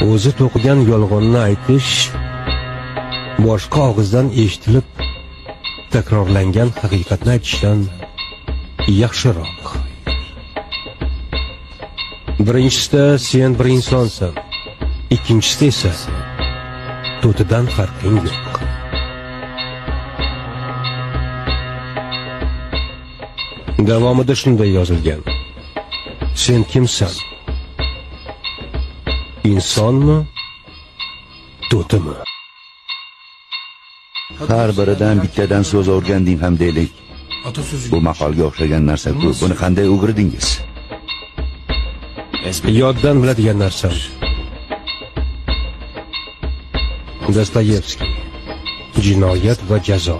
o'zi to'qigan yolg'onni aytish boshqa og'izdan eshitilib takrorlangan haqiqatni aytishdan yaxshiroq. Birinchisida sen bir insonsan, ikkinchisida esa to'tidan farqing yo'q. Davomida shunday yozilgan: sen kimsan? İnsonmi, to'timi? Har biridan bittadan so'z o'rganding ham deylik. Bu maqolga o'xshagan narsa ko'p. Buni qanday o'girdingiz? Yoddan biladigan narsam. Dostoyevskiy, Jinoyat va jazo.